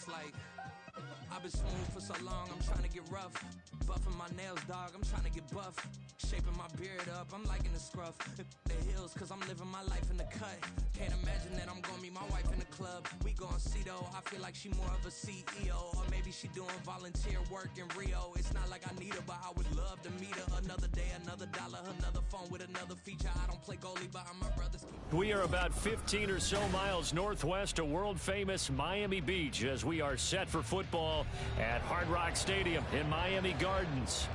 It's like, I've been smooth for so long, I'm trying to get rough. Buffing my nails, dog, I'm trying to get buff. Shaping my beard up, I'm liking the scruff. The hills, cause I'm living my life in the cut. Can't imagine that I'm gonna meet my wife in the club. We gon' see though, I feel like she more of a CEO. Or maybe she doing volunteer work in Rio. It's not like I need her, but I would love to meet her. Another day, another dollar, another phone with another feature. I don't play goalie, but I'm my brother's keeper. We are about 15 or so miles northwest of world-famous Miami Beach as we are set for football at Hard Rock Stadium in Miami Gardens.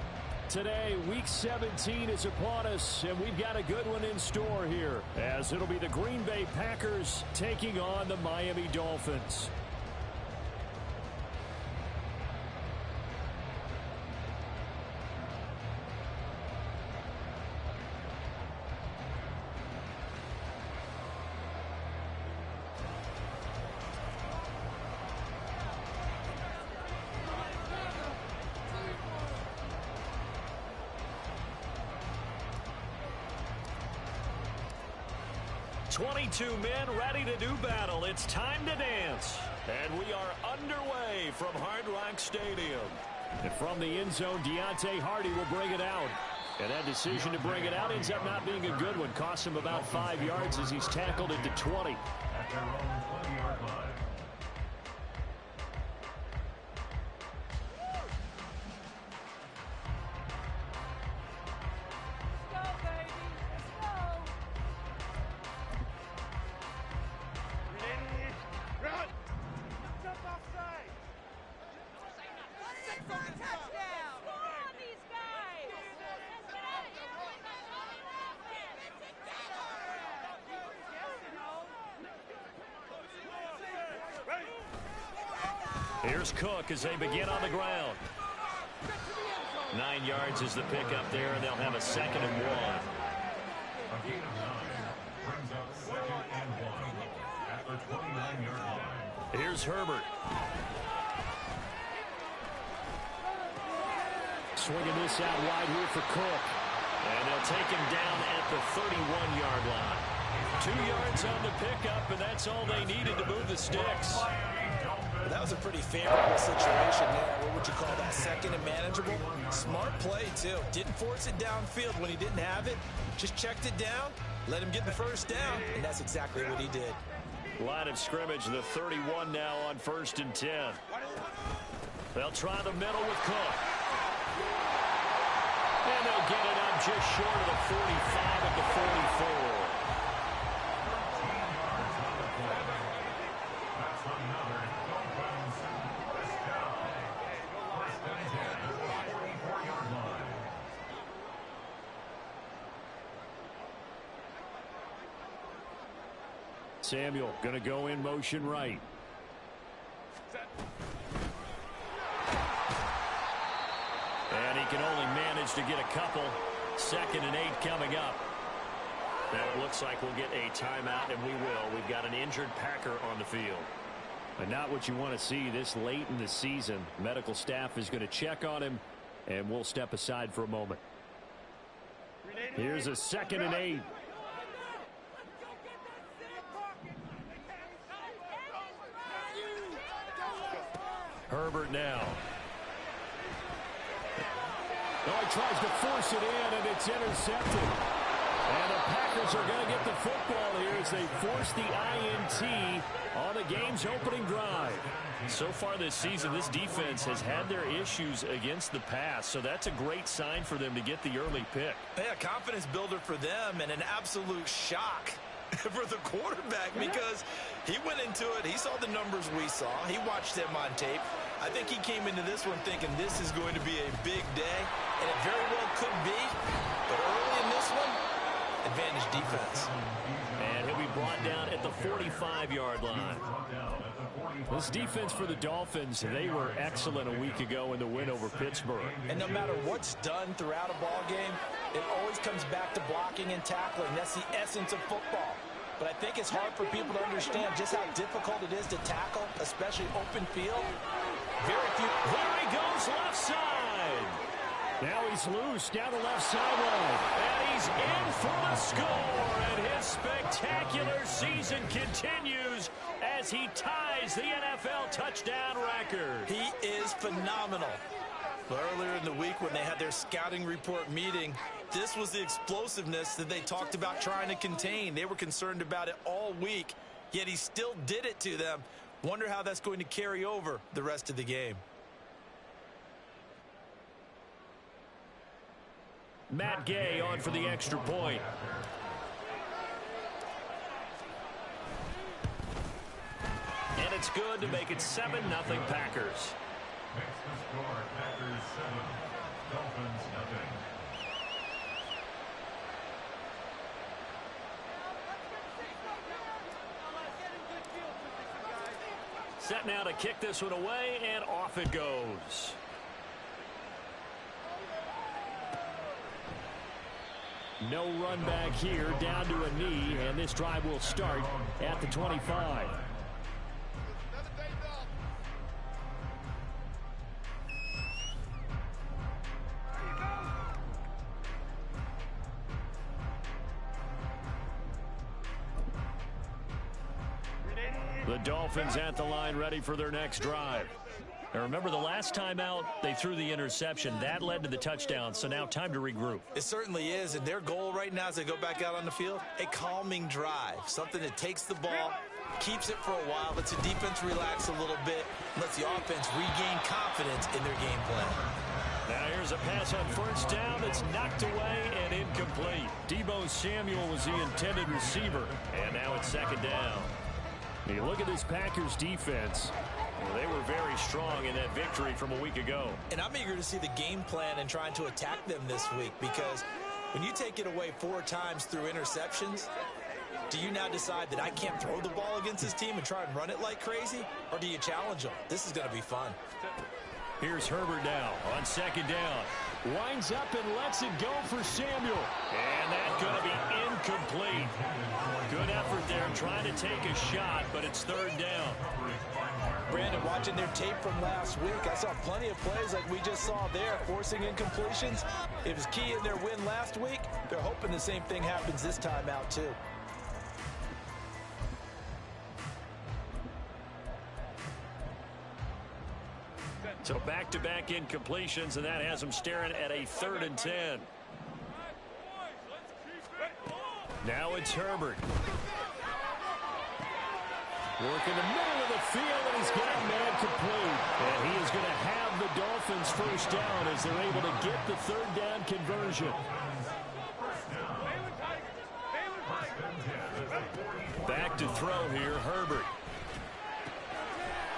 Today, Week 17 is upon us, and we've got a good one in store here, as it'll be the Green Bay Packers taking on the Miami Dolphins. Two men ready to do battle. It's time to dance. And we are underway from Hard Rock Stadium. And from the end zone, Deontay Hardy will bring it out. And that decision to bring it out ends up not being a good one. Costs him about 5 yards as he's tackled into 20. At their own 20-yard line. Here's Cook as they begin on the ground. 9 yards is the pickup there, and they'll have a 2nd and 1. A gain of 9 brings up 2nd and 1 at the 29-yard line. Here's Herbert. Swinging this out wide here for Cook. And they'll take him down at the 31-yard line. 2 yards on the pickup, and that's all they needed to move the sticks. That was a pretty favorable situation there. What would you call that? 2nd and manageable? Smart play, too. Didn't force it downfield when he didn't have it. Just checked it down, let him get the first down, and that's exactly what he did. Line of scrimmage, the 31 now on 1st and 10. They'll try the middle with Cook. And they'll get it up just short of the 45 at the 44. Samuel going to go in motion right. And he can only manage to get a couple. 2nd and 8 coming up. And it looks like we'll get a timeout, and we will. We've got an injured Packer on the field. And not what you want to see this late in the season. Medical staff is going to check on him, and we'll step aside for a moment. Here's a 2nd and 8. Herbert now. Oh, he tries to force it in, and it's intercepted. And the Packers are going to get the football here as they force the INT on the game's opening drive. So far this season, this defense has had their issues against the pass, so that's a great sign for them to get the early pick. Yeah, confidence builder for them and an absolute shock for the quarterback because he went into it. He saw the numbers we saw. He watched them on tape. I think he came into this one thinking this is going to be a big day, and it very well could be. But early in this one, advantage defense. And he'll be brought down at the 45-yard line. This defense for the Dolphins, they were excellent a week ago in the win over Pittsburgh. And no matter what's done throughout a ball game, it always comes back to blocking and tackling. That's the essence of football. But I think it's hard for people to understand just how difficult it is to tackle, especially open field. Very few. There he goes, left side. Now he's loose down the left sideline. And he's in for the score. And The spectacular season continues as he ties the NFL touchdown record. He is phenomenal. Earlier in the week when they had their scouting report meeting, this was the explosiveness that they talked about trying to contain. They were concerned about it all week, yet he still did it to them. Wonder how that's going to carry over the rest of the game. Matt Gay on for the extra point. And it's good to make it 7-0 Packers. Makes the score Packers 7, Dolphins nothing. Set now to kick this one away, and off it goes. No run back here, down to a knee, and this drive will start at the 25. The Dolphins at the line, ready for their next drive. Now remember, the last time out, they threw the interception. That led to the touchdown, so now time to regroup. It certainly is, and their goal right now as they go back out on the field, a calming drive, something that takes the ball, keeps it for a while, lets the defense relax a little bit, lets the offense regain confidence in their game plan. Now here's a pass on first down that's knocked away and incomplete. Deebo Samuel was the intended receiver, and now it's second down. You look at this Packers defense. They were very strong in that victory from a week ago. And I'm eager to see the game plan and trying to attack them this week, because when you take it away 4 times through interceptions, do you now decide that I can't throw the ball against this team and try and run it like crazy? Or do you challenge them? This is going to be fun. Here's Herbert now on second down. Winds up and lets it go for Samuel. And that's going to be incomplete. Good effort there trying to take a shot, but it's third down. Brandon, watching their tape from last week, I saw plenty of plays like we just saw there, forcing incompletions. It was key in their win last week. They're hoping the same thing happens this time out, too. So back-to-back incompletions, and that has them staring at a 3rd and 10. Now it's Herbert. Working the middle of the field, and he's got a man complete. And he is going to have the Dolphins first down as they're able to get the 3rd down conversion. Back to throw here, Herbert.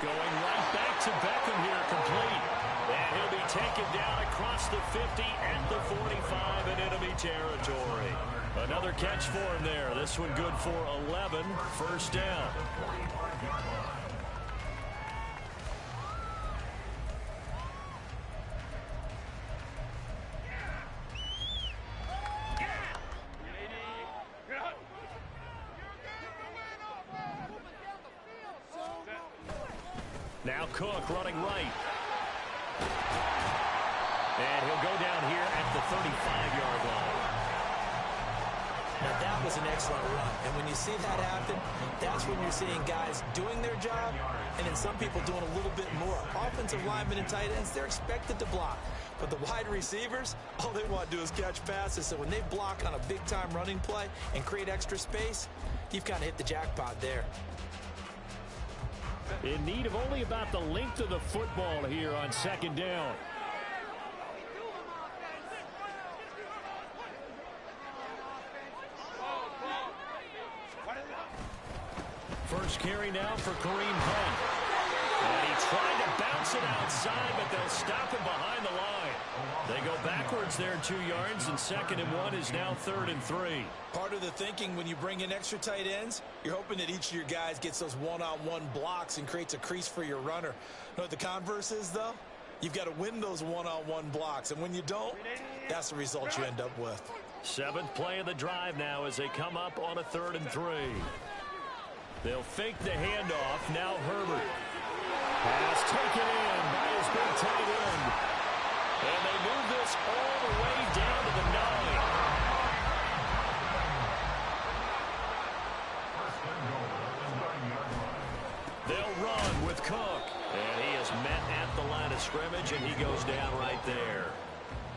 Going right back to Beckham here, complete. And he'll be taken down across the 50 at the 45 in enemy territory. Another catch for him there. This one good for 11, first down. Now Cook running right. And he'll go down here at the 35-yard line. Now that was an excellent run. And when you see that happen, that's when you're seeing guys doing their job and then some people doing a little bit more. Offensive linemen and tight ends, they're expected to block. But the wide receivers, all they want to do is catch passes. So when they block on a big-time running play and create extra space, you've kind of hit the jackpot there. In need of only about the length of the football here on second down. First carry now for Kareem Hunt. And he tried to bounce it outside, but they'll stop him behind the line. They go backwards there 2 yards, and 2nd and 1 is now 3rd and 3. Part of the thinking when you bring in extra tight ends, you're hoping that each of your guys gets those one-on-one blocks and creates a crease for your runner. You know what the converse is, though? You've got to win those one-on-one blocks, and when you don't, that's the result you end up with. 7th play of the drive now as they come up on a 3rd and 3. They'll fake the handoff. Now Herbert. Pass taken in by his big tight end. And they move this all the way down to the 9. Cook. And he is met at the line of scrimmage, and he goes down right there.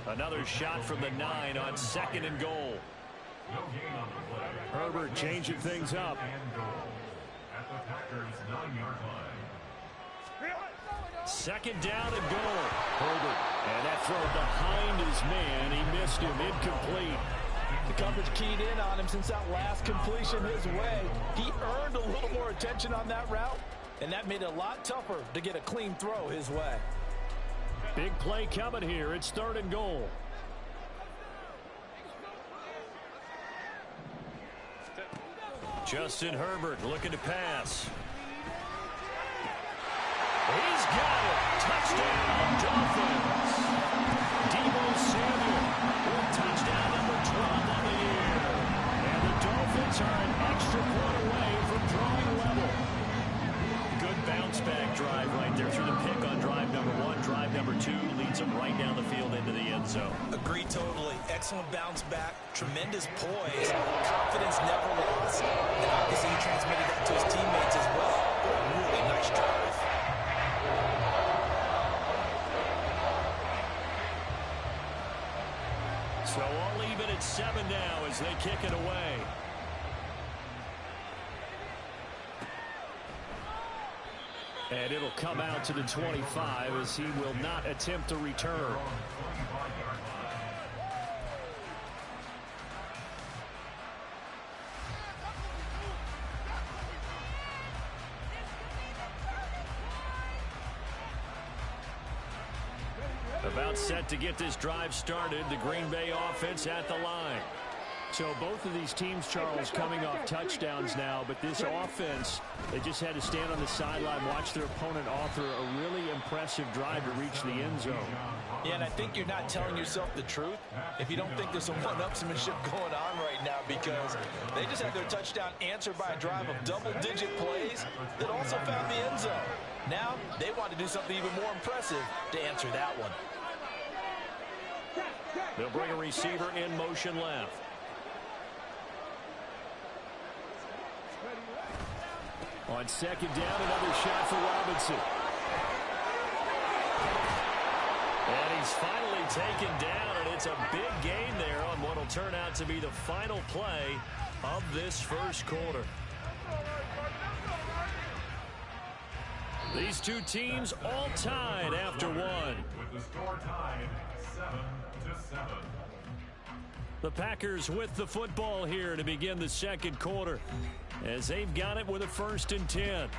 Another shot from the 9 on 2nd and goal. No gain on the play. Herbert changing things up. And goal at the Packers' 9-yard line. 2nd down and goal. Herbert. And that throw behind his man. He missed him. Incomplete. The coverage keyed in on him since that last completion his way. He earned a little more attention on that route, and that made it a lot tougher to get a clean throw his way. Big play coming here. It's 3rd and goal. Justin Herbert looking to pass. He's got it. Touchdown, Dolphins. Deebo Samuel with touchdown number 12 on the year. And the Dolphins are an extra point away from drawing level. Good bounce back drive right there through the pick on drive number 1. Drive number 2 leads them right down the field into the end zone. Agree totally. Excellent bounce back. Tremendous poise. Confidence never lost. And obviously he transmitted that to his teammates as well. Really nice drive. So all even at 7 now as they kick it away. And it'll come out to the 25 as he will not attempt to return. About set to get this drive started. The Green Bay offense at the line. So both of these teams, Charles, coming off touchdowns now, but this offense, they just had to stand on the sideline, watch their opponent author a really impressive drive to reach the end zone. Yeah, and I think you're not telling yourself the truth if you don't think there's some one-upsmanship going on right now, because they just had their touchdown answered by a drive of double-digit plays that also found the end zone. Now they want to do something even more impressive to answer that one. They'll bring a receiver in motion left. On 2nd down, another shot for Robinson. And he's finally taken down, and it's a big gain there on what will turn out to be the final play of this first quarter. These two teams all tied after one. With the score tied 7-7. The Packers with the football here to begin the second quarter, as they've got it with a 1st and 10.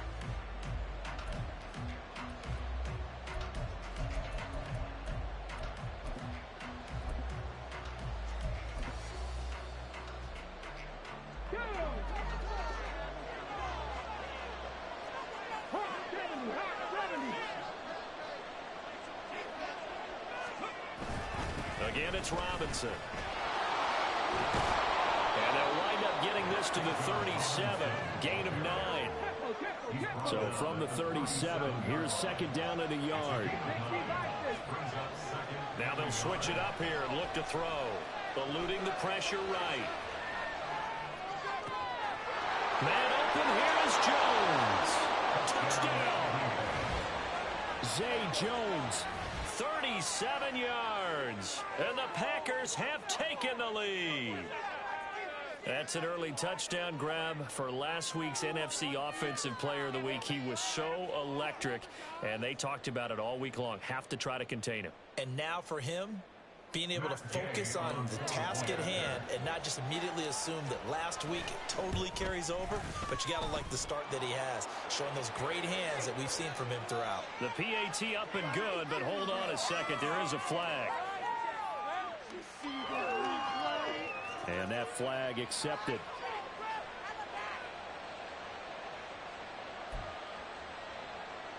Again, it's Robinson. And they'll wind up getting this to the 37. Gain of 9. So from the 37, here's 2nd down and a yard. Now they'll switch it up here and look to throw. Eluding the pressure right. Man open, here is Jones. Touchdown. Zay Jones. 37 yards. And the Packers have taken the lead. That's an early touchdown grab for last week's NFC Offensive Player of the Week. He was so electric, and they talked about it all week long. Have to try to contain him. And now for him, being able to focus on the task at hand and not just immediately assume that last week it totally carries over, but you got to like the start that he has, showing those great hands that we've seen from him throughout. The PAT up and good, but hold on a second. There is a flag. And that flag accepted.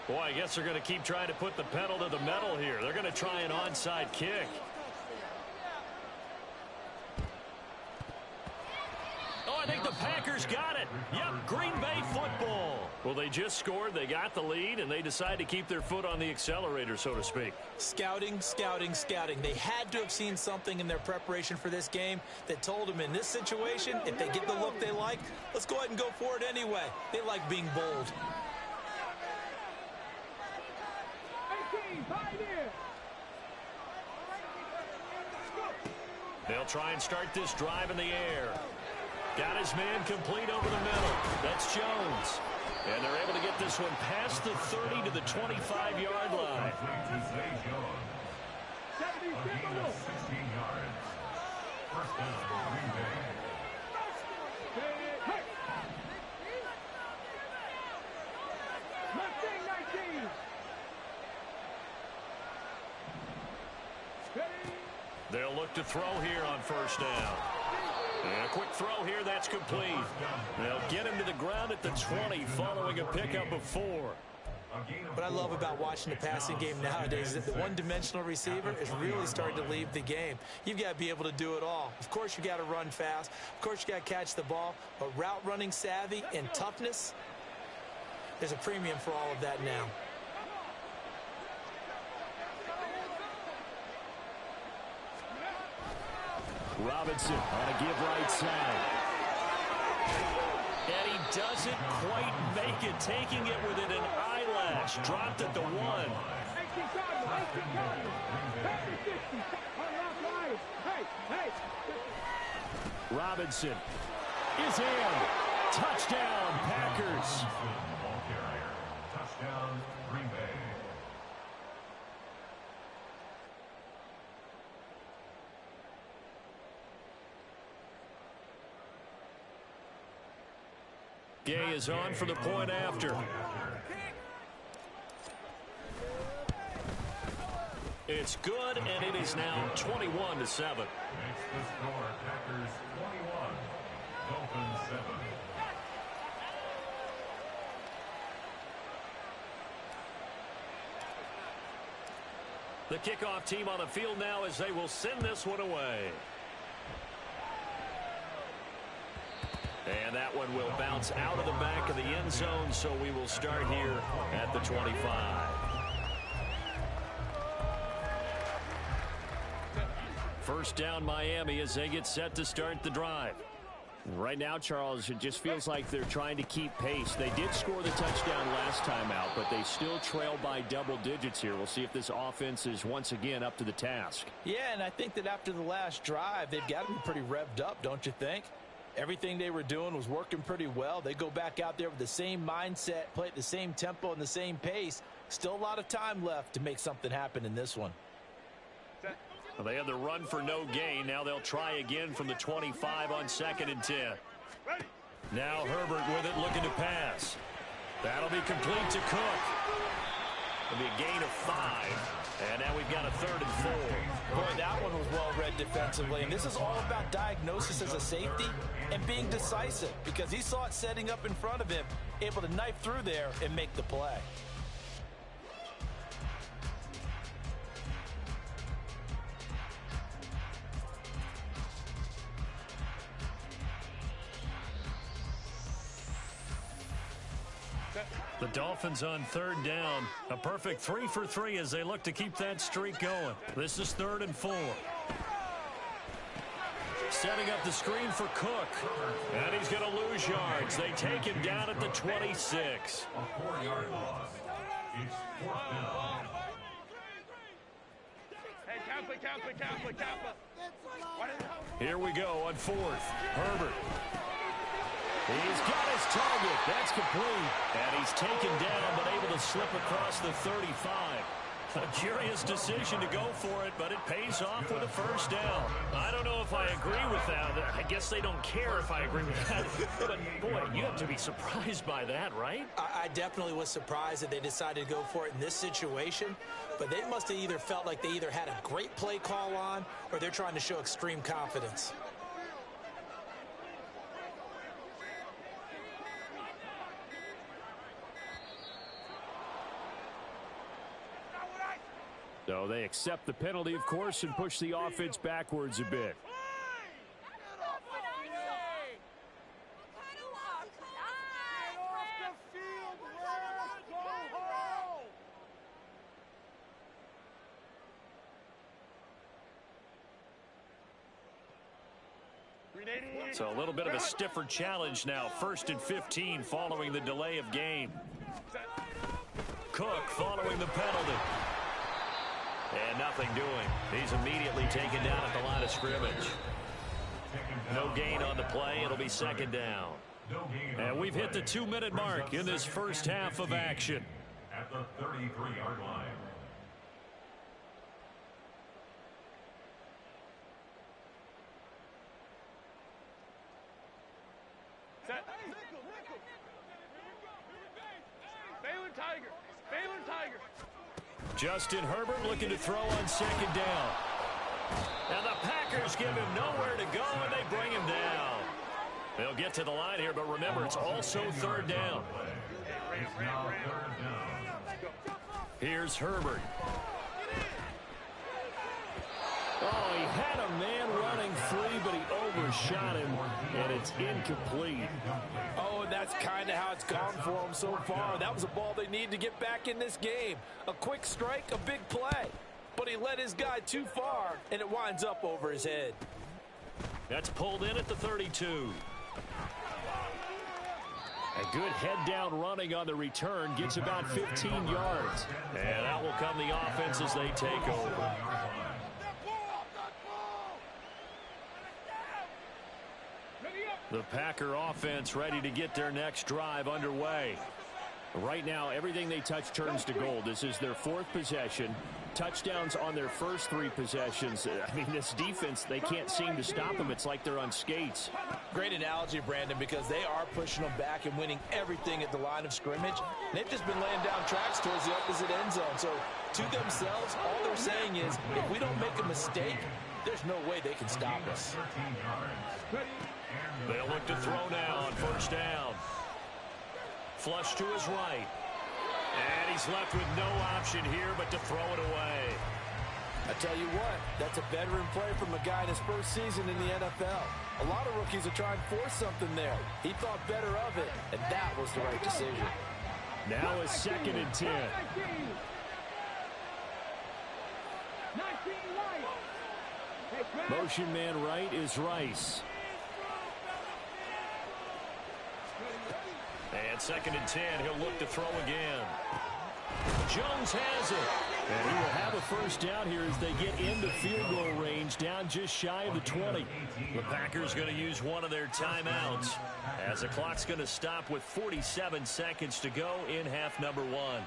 Boy, I guess they're going to keep trying to put the pedal to the metal here. They're going to try an onside kick. Oh, I think the Packers got it. Yep, Green Bay football. Well, they just scored, they got the lead, and they decide to keep their foot on the accelerator, so to speak. Scouting, scouting, scouting. They had to have seen something in their preparation for this game that told them in this situation, if they get the look they like, let's go ahead and go for it anyway. They like being bold. They'll try and start this drive in the air. Got his man complete over the middle. That's Jones. And they're able to get this one past the 30 to the 25-yard line. A gain of 16 yards. First down, Green Bay. They'll look to throw here on first down. And a quick throw here, that's complete. They'll get him to the ground at the 20 following a pickup of 4. What I love about watching the passing game nowadays is that the one-dimensional receiver is really starting to leave the game. You've got to be able to do it all. Of course, you got to run fast. Of course, you got to catch the ball. But route running savvy and toughness, there's a premium for all of that now. Robinson on a give right side. And he doesn't quite make it, taking it within an eyelash. Dropped at the 1. Robinson is in. Touchdown, Packers. Ball carrier. Touchdown, Green Bay. Gay is on for the point after. It's good, and it is now 21-7. Makes the score Packers 21, Dolphins 7. The kickoff team on the field now as they will send this one away. And that one will bounce out of the back of the end zone, so we will start here at the 25. First down, Miami, as they get set to start the drive. Right now, Charles, it just feels like they're trying to keep pace. They did score the touchdown last time out, but they still trail by double digits here. We'll see if this offense is once again up to the task. Yeah, and I think that after the last drive, they've got to be pretty revved up, don't you think? Everything they were doing was working pretty well. They go back out there with the same mindset, play at the same tempo and the same pace. Still a lot of time left to make something happen in this one. Well, they had the run for no gain. Now they'll try again from the 25 on 2nd and 10. Now Herbert with it, looking to pass. That'll be complete to Cook. It'll be a gain of 5. And now we've got a 3rd and 4. Boy, that one was well read defensively. And this is all about diagnosis as a safety and being decisive, because he saw it setting up in front of him, able to knife through there and make the play. The Dolphins on 3rd down. A perfect 3 for 3 as they look to keep that streak going. This is 3rd and 4. Setting up the screen for Cook. And he's going to lose yards. They take him down at the 26. A 4-yard loss. It's 4th down. Here we go on 4th. Herbert. He's got his target. That's complete. And he's taken down, but able to slip across the 35. A curious decision to go for it, but it pays off with a first down. I don't know if I agree with that. I guess they don't care if I agree with that. But, boy, you have to be surprised by that, right? I definitely was surprised that they decided to go for it in this situation. But they must have either felt like they either had a great play call on or they're trying to show extreme confidence. So they accept the penalty, of course, and push the offense backwards a bit. So a little bit of a stiffer challenge now. 1st and 15 following the delay of game. Cook following the penalty. And nothing doing. He's immediately taken down at the line of scrimmage. No gain on the play. It'll be second down. And we've hit the 2-minute mark in this first half of action. At the 33-yard line. Justin Herbert looking to throw on second down. And the Packers give him nowhere to go, and they bring him down. They'll get to the line here, but remember, it's also third down. Here's Herbert. Oh, he had a man running free, but he overshot him, and it's incomplete. Oh, and that's kind of how it's gone for him so far. That was a ball they need to get back in this game. A quick strike, a big play. But he led his guy too far, and it winds up over his head. That's pulled in at the 32. A good head-down running on the return gets about 15 yards. And out will come the offense as they take over. The Packer offense ready to get their next drive underway. Right now, everything they touch turns to gold. This is their fourth possession. Touchdowns on their first 3 possessions. I mean, this defense, they can't seem to stop them. It's like they're on skates. Great analogy, Brandon, because they are pushing them back and winning everything at the line of scrimmage. They've just been laying down tracks towards the opposite end zone. So, to themselves, all they're saying is, if we don't make a mistake, there's no way they can stop us. They'll look to throw now on first down. Flush to his right. And he's left with no option here but to throw it away. I tell you what, that's a veteran play from a guy in his first season in the NFL. A lot of rookies are trying to force something there. He thought better of it, and that was the right decision. Now a 2nd and 10. Motion man right is Rice. And 2nd and 10, he'll look to throw again. Jones has it. And he will have a first down here as they get into field goal range, down just shy of the 20. The Packers going to use one of their timeouts as the clock's going to stop with 47 seconds to go in half number 1.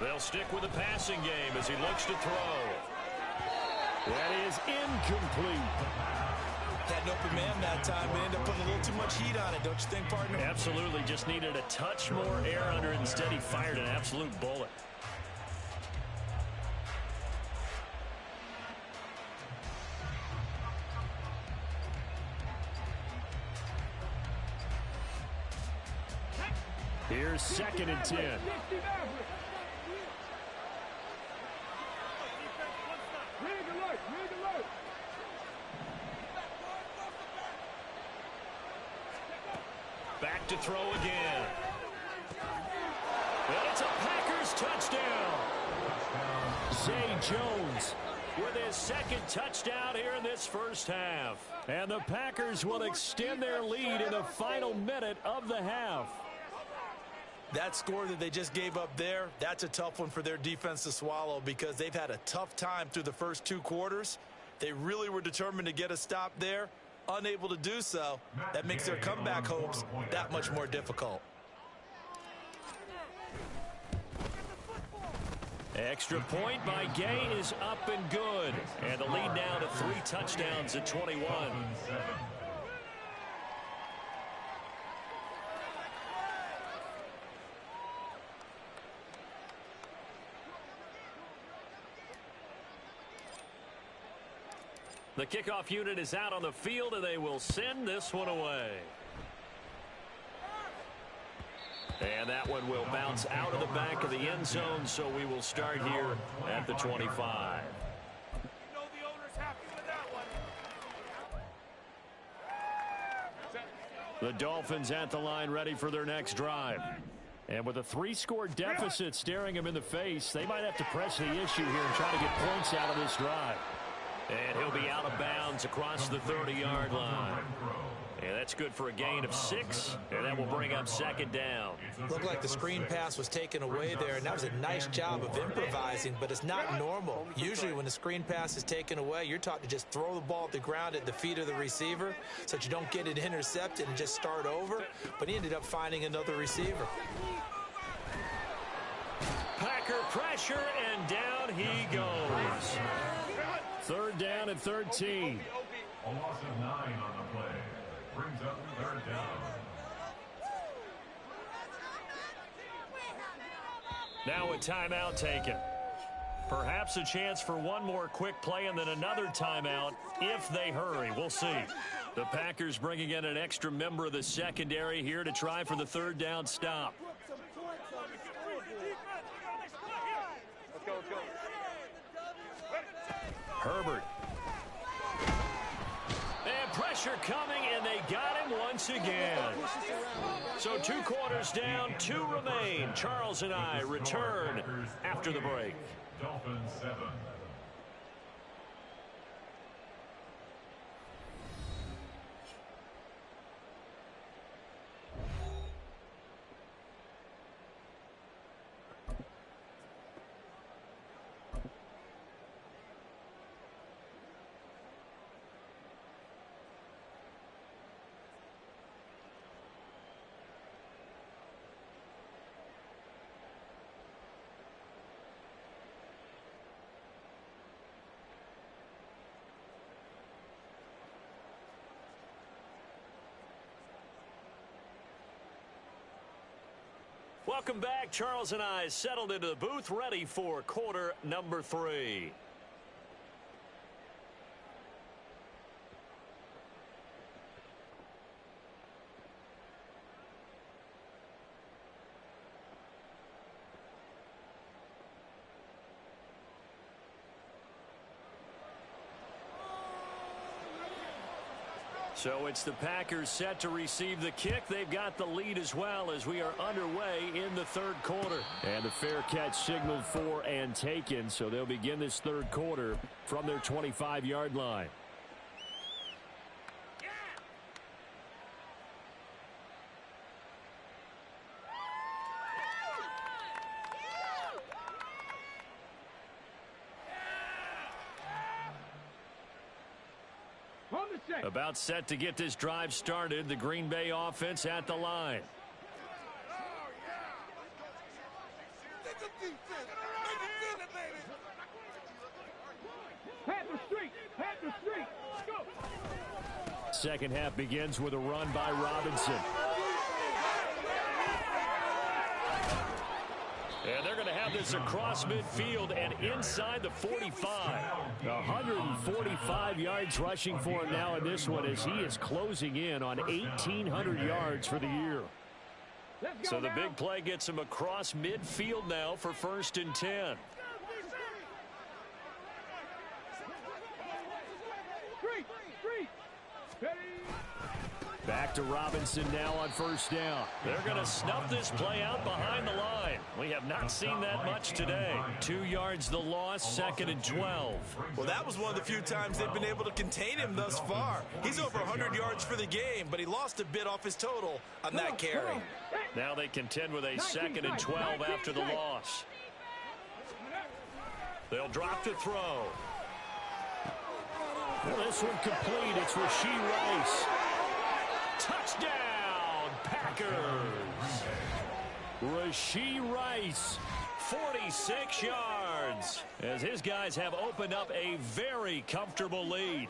They'll stick with the passing game as he looks to throw. That is incomplete. Had an open man that time, but ended up putting a little too much heat on it, don't you think, partner? Absolutely. Just needed a touch more air under it. Instead, he fired an absolute bullet. Here's 2nd and 10. Back to throw again. And it's a Packers touchdown. Zay Jones With his 2nd touchdown here in this first half. And the Packers will extend their lead in the final minute of the half. That score that they just gave up there, that's a tough one for their defense to swallow because they've had a tough time through the first 2 quarters. They really were determined to get a stop there, unable to do so. That makes their comeback hopes that much more difficult. Extra point by Gay is up and good. And the lead now to 3 touchdowns at 21. The kickoff unit is out on the field, and they will send this one away. And that one will bounce out of the back of the end zone, so we will start here at the 25. You know the owner's happy with The Dolphins at the line ready for their next drive. And with a 3-score deficit staring them in the face, they might have to press the issue here and try to get points out of this drive. And he'll be out of bounds across the 30-yard line. And that's good for a gain of 6, and that will bring up second down. Looked like the screen pass was taken away there, and that was a nice job of improvising, but it's not normal. Usually when the screen pass is taken away, you're taught to just throw the ball at the ground at the feet of the receiver so that you don't get it intercepted and just start over, but he ended up finding another receiver. Packer pressure, and down he goes. Third down and 13. A loss of 9 on the play. Brings up third down. Now a timeout taken. Perhaps a chance for one more quick play and then another timeout if they hurry. We'll see. The Packers bringing in an extra member of the secondary here to try for the third down stop. Herbert. And pressure coming, and they got him once again. So 2 quarters down, 2 remain. Charles and I return after the break. Dolphins 7. Welcome back. Charles and I settled into the booth, ready for quarter number 3. So it's the Packers set to receive the kick. They've got the lead as well as we are underway in the third quarter. And the fair catch signaled for and taken, so they'll begin this third quarter from their 25-yard line. About set to get this drive started. The Green Bay offense at the line. Second half begins with a run by Robinson. And they're going to have this across midfield and inside the 45. 145 yards rushing for him now in this one as he is closing in on 1,800 yards for the year. So the big play gets him across midfield now for 1st and 10. Back to Robinson now on 1st down. They're going to snuff this play out behind the line. We have not seen that much today. 2 yards the loss, 2nd and 12. Well, that was one of the few times they've been able to contain him thus far. He's over 100 yards for the game, but he lost a bit off his total on that carry. Now they contend with a 2nd and 12 after the loss. They'll drop to throw. Well, this one complete. It's Rashee Rice. Touchdown, Packers. Rashee Rice. 46 yards as his guys have opened up a very comfortable lead.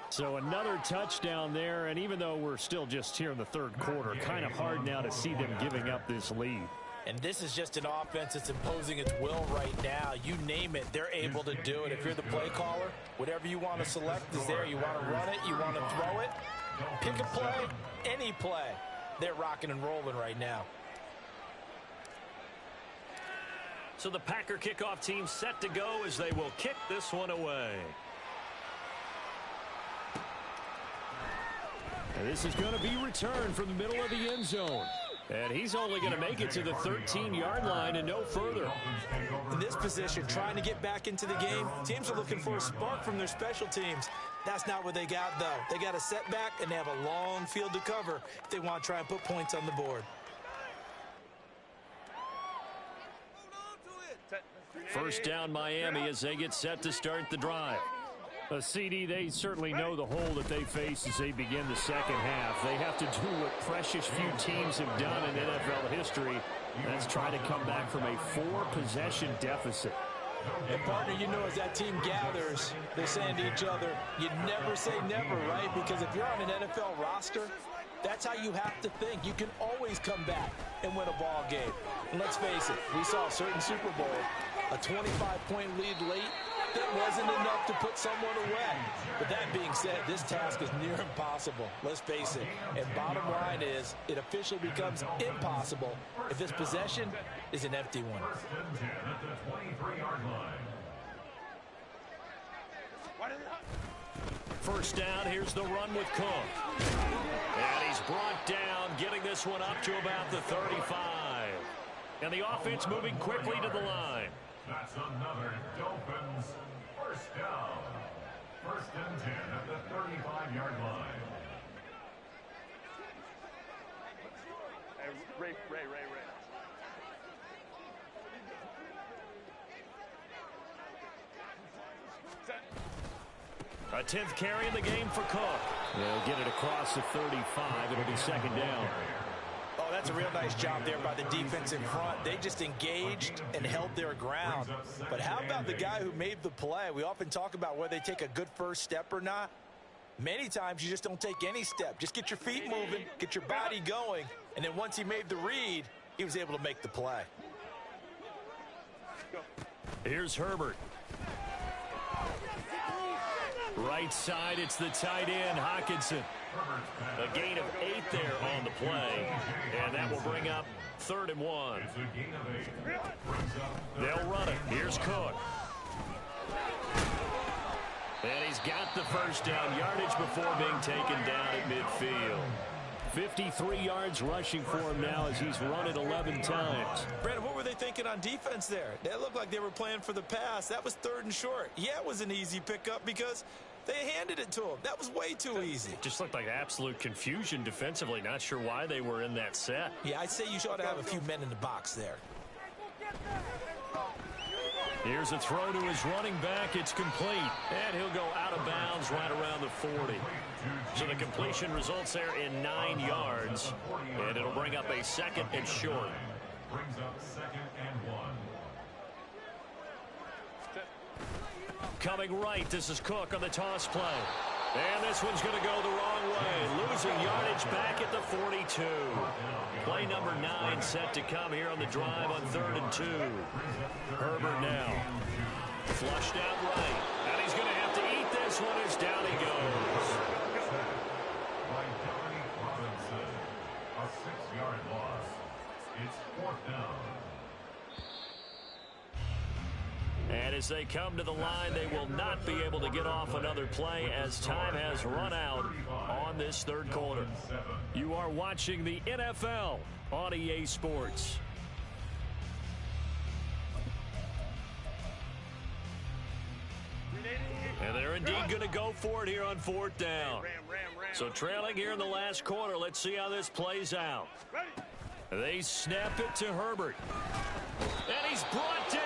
So another touchdown there, and even though we're still just here in the third quarter, kind of hard now to see them giving up this lead. And this is just an offense that's imposing its will right now. You name it, they're able to do it. If you're the play caller, whatever you want to select is there. You want to run it, you want to throw it, pick a play, any play. They're rocking and rolling right now. So the Packer kickoff team set to go as they will kick this one away. And this is going to be returned from the middle of the end zone. And he's only going to make it to the 13-yard line and no further. In this position, trying to get back into the game, teams are looking for a spark from their special teams. That's not what they got, though. They got a setback, and they have a long field to cover if they want to try and put points on the board. First down, Miami, as they get set to start the drive. CD, they certainly know the hole that they face as they begin the second half. They have to do what precious few teams have done in NFL history. That's try to come back from a 4-possession deficit. And, partner, you know, as that team gathers, they're saying to each other, you never say never, right? Because if you're on an NFL roster, that's how you have to think. You can always come back and win a ball game. And let's face it, we saw a certain Super Bowl, a 25-point lead late. That wasn't enough to put someone away. But that being said, this task is near impossible. Let's face it. And bottom line is, it officially becomes impossible if this possession is an empty one. First down, here's the run with Cook. And he's brought down, getting this one up to about the 35. And the offense moving quickly to the line. That's another Dolphins first down. First and 10 at the 35-yard line. Hey, Ray. A 10th carry in the game for Cook. They'll get it across the 35. It'll be second down. Oh, that's a real nice job there by the defense in front. They just engaged and held their ground. But how about the guy who made the play? We often talk about whether they take a good first step or not. Many times you just don't take any step. Just get your feet moving, get your body going, and then once he made the read, he was able to make the play. Here's Herbert. Right side, it's the tight end, Hockenson. A gain of 8 there on the play, and that will bring up 3rd and 1. They'll run it. Here's Cook. And he's got the first down, yardage before being taken down at midfield. 53 yards rushing for him now as he's run it 11 times. Brandon, what were they thinking on defense there? They looked like they were playing for the pass. That was 3rd and short. Yeah, it was an easy pickup because they handed it to him. That was way too easy. Just looked like absolute confusion defensively. Not sure why they were in that set. Yeah, I'd say you ought to have a few men in the box there. Here's a throw to his running back. It's complete. And he'll go out of bounds right around the 40. So the completion results there in 9 yards. And it'll bring up a 2nd and short. Brings up 2nd and 1. Coming right, this is Cook on the toss play. And this one's going to go the wrong way. Losing yardage back at the 42. Play number 9 set to come here on the drive on 3rd and 2. Herbert now. Flushed out right. And he's going to have to eat this one as down he goes. By Dominique Robinson. A 6-yard loss. It's 4th down. And as they come to the line, they will not be able to get off another play as time has run out on this 3rd quarter. You are watching the NFL on EA Sports. And they're indeed going to go for it here on 4th down. So trailing here in the last quarter, let's see how this plays out. They snap it to Herbert. And he's brought down.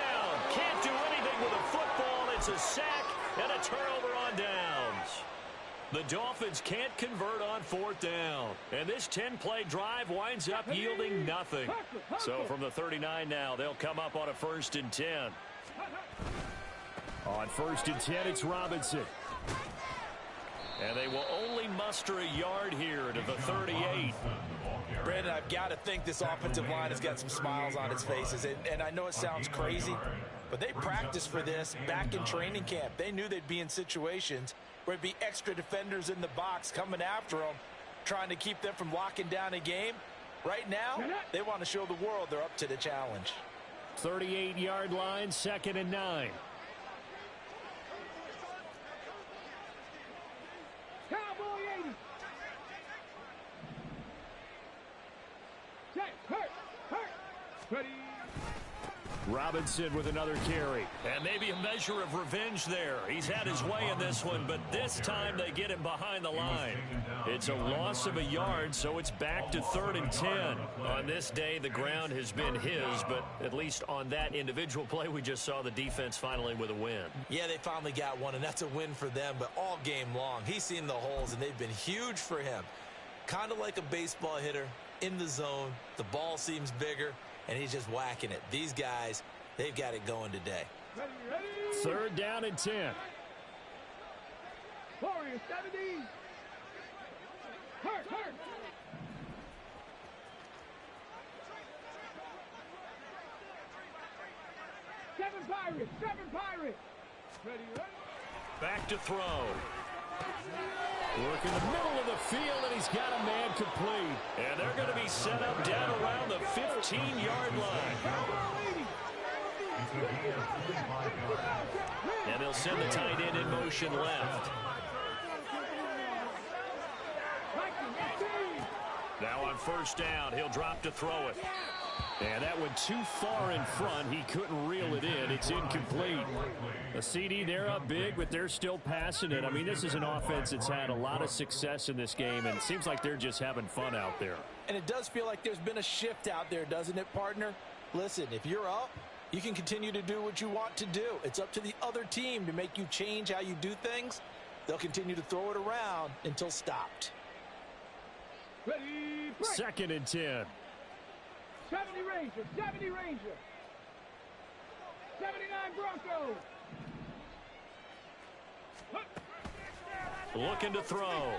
Can't do anything with a football. It's a sack and a turnover on downs. The Dolphins can't convert on 4th down. And this 10-play drive winds up yielding nothing. So from the 39 now, they'll come up on a 1st and 10. On 1st and 10, it's Robinson. And they will only muster a yard here to the 38. Brandon, I've got to think this offensive line has got some smiles on its faces. And I know it sounds crazy, but they practiced for this back in training camp. They knew they'd be in situations where there'd be extra defenders in the box coming after them, trying to keep them from locking down a game. Right now, they want to show the world they're up to the challenge. 38-yard line, 2nd and 9. Robinson with another carry. And maybe a measure of revenge there. He's had his way in this one, but this time they get him behind the line. It's a loss of a yard, so it's back to 3rd and 10. On this day, the ground has been his, but at least on that individual play, we just saw the defense finally with a win. Yeah, they finally got one, and that's a win for them, but all game long, he's seen the holes, and they've been huge for him. Kind of like a baseball hitter in the zone. The ball seems bigger, and he's just whacking it. These guys, they've got it going today. 3rd down and 10. Warriors 70. Hurt. 7 Pirates. Ready. Back to throw. Work in the middle of the field, and he's got a man complete. And they're going to be set up down around the 15-yard line. And they'll send the tight end in motion left. Now on 1st down, he'll drop to throw it. And that went too far in front. He couldn't reel it in. It's incomplete. A CD, they're up big, but they're still passing it. I mean, this is an offense that's had a lot of success in this game, and it seems like they're just having fun out there. And it does feel like there's been a shift out there, doesn't it, partner? Listen, if you're up, you can continue to do what you want to do. It's up to the other team to make you change how you do things. They'll continue to throw it around until stopped. Ready, break. 2nd and 10. 70 Rangers. 79 Broncos. Looking to throw.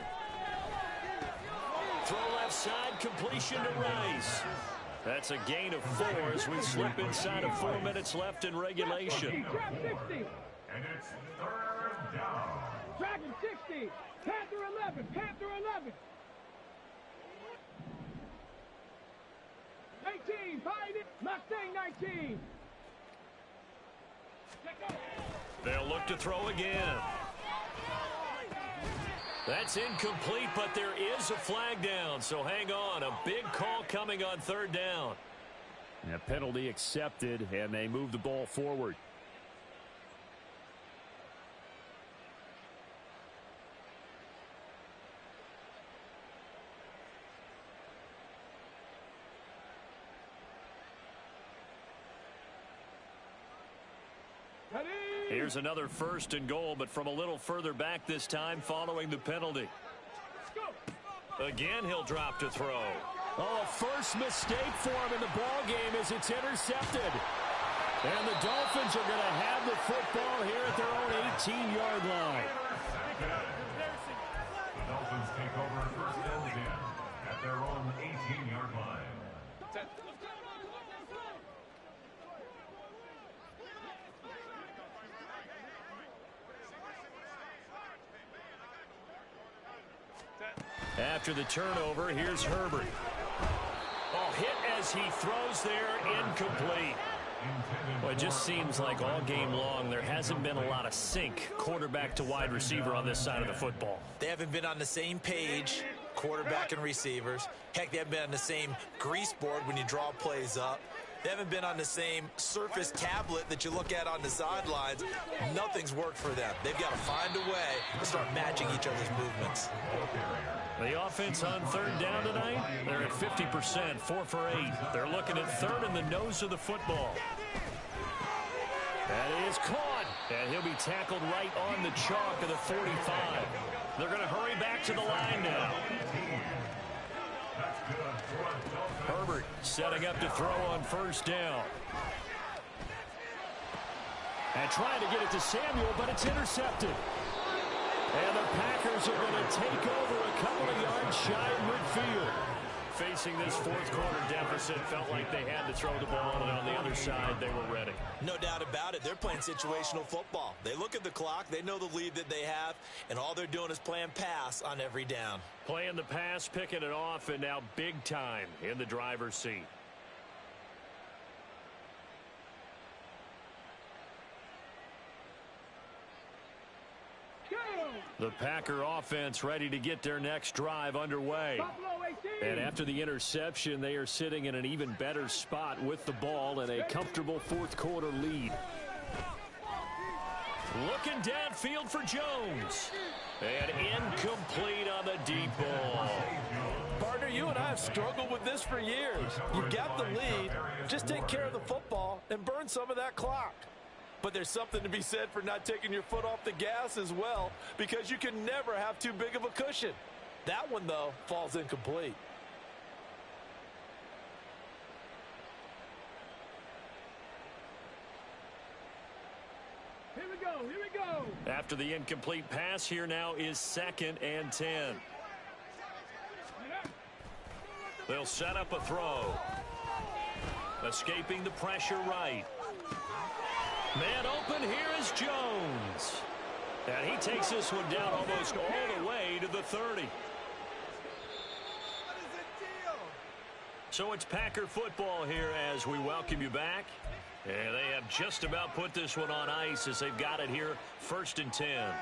Throw left side, completion to Rice. That's a gain of 4 as we slip inside of 4 minutes left in regulation. Trap 60. And it's 3rd down. Dragon 60. Panther 11. 18. Find it. Mustang 19. They'll look to throw again. That's incomplete, but there is a flag down, so hang on. A big call coming on 3rd down. A penalty accepted, and they move the ball forward. Here's another 1st and goal, but from a little further back this time following the penalty. Again, he'll drop to throw. Oh, first mistake for him in the ball game as it's intercepted. And the Dolphins are going to have the football here at their own 18-yard line. The Dolphins take over 1st and 10 at their own 18-yard line. After the turnover, here's Herbert. Oh, hit as he throws there, incomplete. Well, it just seems like all game long there hasn't been a lot of sync quarterback to wide receiver on this side of the football. They haven't been on the same page, quarterback and receivers. Heck, they haven't been on the same grease board when you draw plays up. They haven't been on the same surface tablet that you look at on the sidelines. Nothing's worked for them. They've got to find a way to start matching each other's movements. The offense on 3rd down tonight, they're at 50%, 4 for 8. They're looking at 3rd in the nose of the football. That is caught, and he'll be tackled right on the chalk of the 45. They're going to hurry back to the line now. Herbert setting up to throw on 1st down. And trying to get it to Samuel, but it's intercepted. And the Packers are going to take over a couple of yards shy of midfield. Facing this 4th quarter deficit, felt like they had to throw the ball, and on the other side, they were ready. No doubt about it. They're playing situational football. They look at the clock, they know the lead that they have, and all they're doing is playing pass on every down. Playing the pass, picking it off, and now big time in the driver's seat. The Packer offense ready to get their next drive underway. Buffalo 18. And after the interception, they are sitting in an even better spot with the ball and a comfortable fourth quarter lead. Looking downfield for Jones. And incomplete on the deep ball. Partner, you and I have struggled with this for years. You've got the lead. Just take care of the football and burn some of that clock. But there's something to be said for not taking your foot off the gas as well, because you can never have too big of a cushion. That one, though, falls incomplete. Here we go, here we go. After the incomplete pass, here now is 2nd and 10. They'll set up a throw. Escaping the pressure right. Man open, here is Jones. And he takes this one down almost all the way to the 30. So it's Packer football here as we welcome you back. And they have just about put this one on ice as they've got it here, 1st and 10.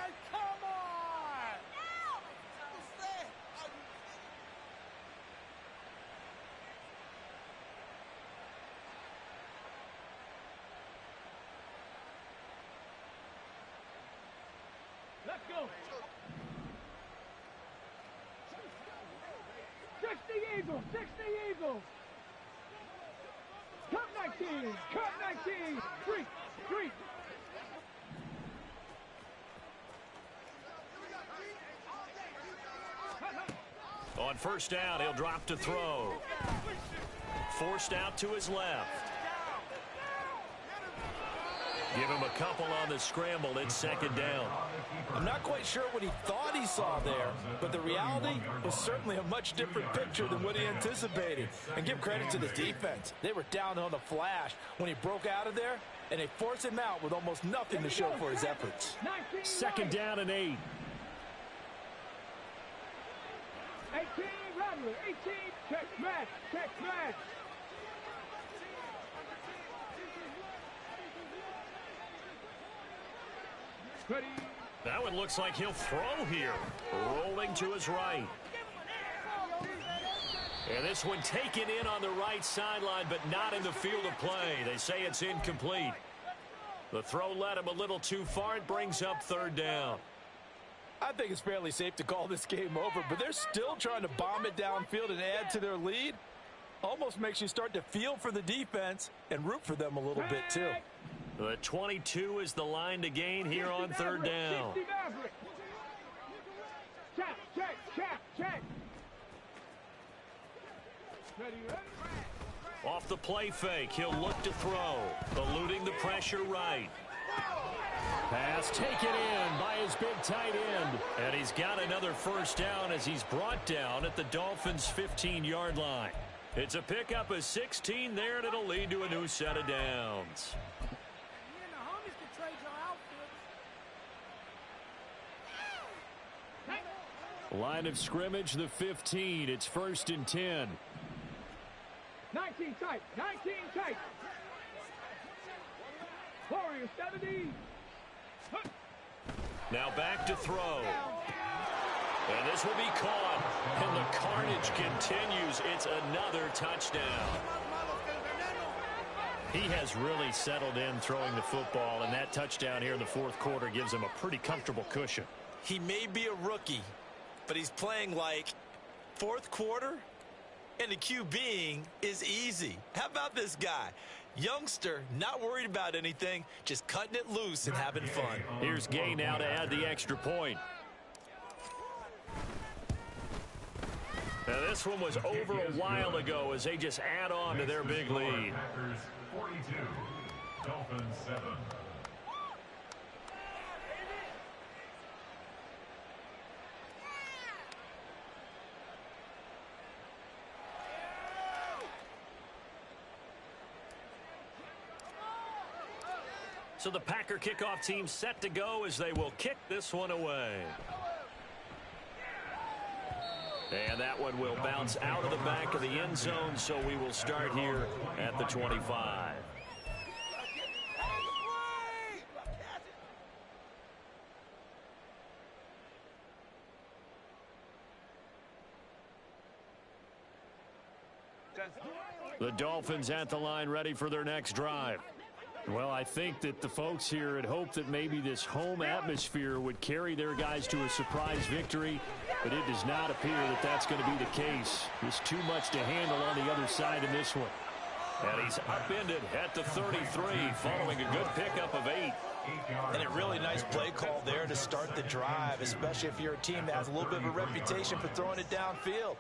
Let's go. 60 Eagles, 60 Eagles. Cut 19, cut 19. 3, 3. On 1st down, he'll drop to throw. Forced out to his left. Give him a couple on the scramble. It's 2nd down. I'm not quite sure what he thought he saw there, but the reality was certainly a much different picture than what he anticipated. And give credit to the defense. They were down on the flash when he broke out of there, and they forced him out with almost nothing to show for his efforts. 2nd down and 8. 18, Rattler, 18, check match, check match. Ready. That one looks like he'll throw here. Rolling to his right. And this one taken in on the right sideline, but not in the field of play. They say it's incomplete. The throw led him a little too far. It brings up 3rd down. I think it's fairly safe to call this game over, but they're still trying to bomb it downfield and add to their lead. Almost makes you start to feel for the defense and root for them a little bit, too. The 22 is the line to gain here on 3rd down. Check, check, check, check. Ready, ready. Off the play fake, he'll look to throw. Eluding the pressure right. Pass taken in by his big tight end. And he's got another 1st down as he's brought down at the Dolphins' 15-yard line. It's a pickup of 16 there, and it'll lead to a new set of downs. Line of scrimmage, the 15. It's 1st and 10. 19 tight, 19 tight. Warrior 70. Now back to throw. And this will be caught. And the carnage continues. It's another touchdown. He has really settled in throwing the football, and that touchdown here in the 4th quarter gives him a pretty comfortable cushion. He may be a rookie, but he's playing like 4th quarter, and the QBing is easy. How about this guy? Youngster, not worried about anything, just cutting it loose and having fun. Here's Gay now to add the extra point. Now this one was over a while ago as they just add on to their big lead. Packers 42, Dolphins 7. So the Packer kickoff team set to go as they will kick this one away. And that one will bounce out of the back of the end zone, so we will start here at the 25. The Dolphins at the line ready for their next drive. Well, I think that the folks here had hoped that maybe this home atmosphere would carry their guys to a surprise victory, but it does not appear that that's going to be the case. There's too much to handle on the other side in this one. And he's upended at the 33 following a good pickup of 8. And a really nice play call there to start the drive, especially if you're a team that has a little bit of a reputation for throwing it downfield.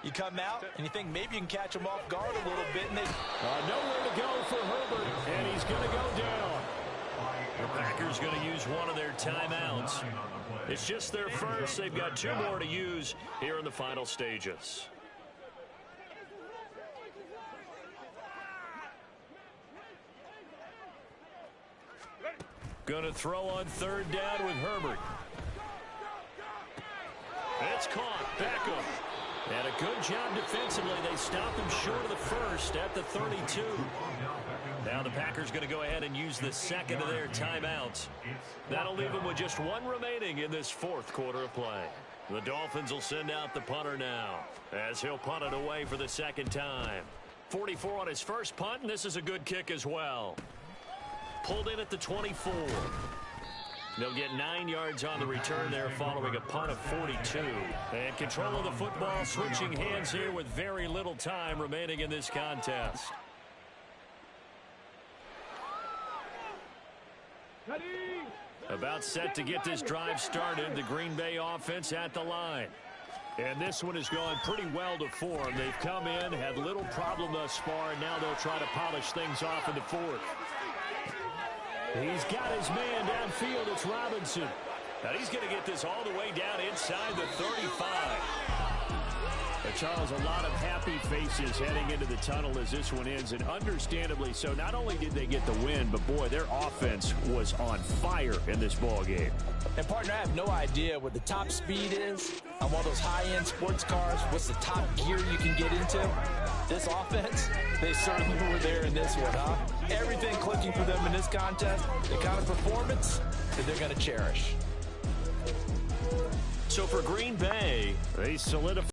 You come out and you think maybe you can catch them off guard a little bit, and they nowhere to go for Herbert, and he's going to go down. The Packers going to use one of their timeouts. It's just their first. They've got 2 more to use here in the final stages. Going to throw on 3rd down with Herbert. It's caught. Beckham. And a good job defensively. They stopped him short of the first at the 32. Now the Packers going to go ahead and use the second of their timeouts. That'll leave them with just 1 remaining in this 4th quarter of play. The Dolphins will send out the punter now as he'll punt it away for the 2nd time. 44 on his first punt, and this is a good kick as well. Pulled in at the 24. They'll get 9 yards on the return there following a punt of 42. And control of the football switching hands here with very little time remaining in this contest. About set to get this drive started, the Green Bay offense at the line. And this one has gone pretty well to form. They've come in, had little problem thus far, and now they'll try to polish things off in the 4th. He's got his man downfield. It's Robinson. Now he's going to get this all the way down inside the 35. Charles, a lot of happy faces heading into the tunnel as this one ends, and understandably so. Not only did they get the win, but boy, their offense was on fire in this ball game. And partner, I have no idea what the top speed is on one of those high-end sports cars. What's the top gear you can get into? This offense, they certainly were there in this one, huh? Everything clicking for them in this contest, the kind of performance that they're going to cherish. So for Green Bay, they solidify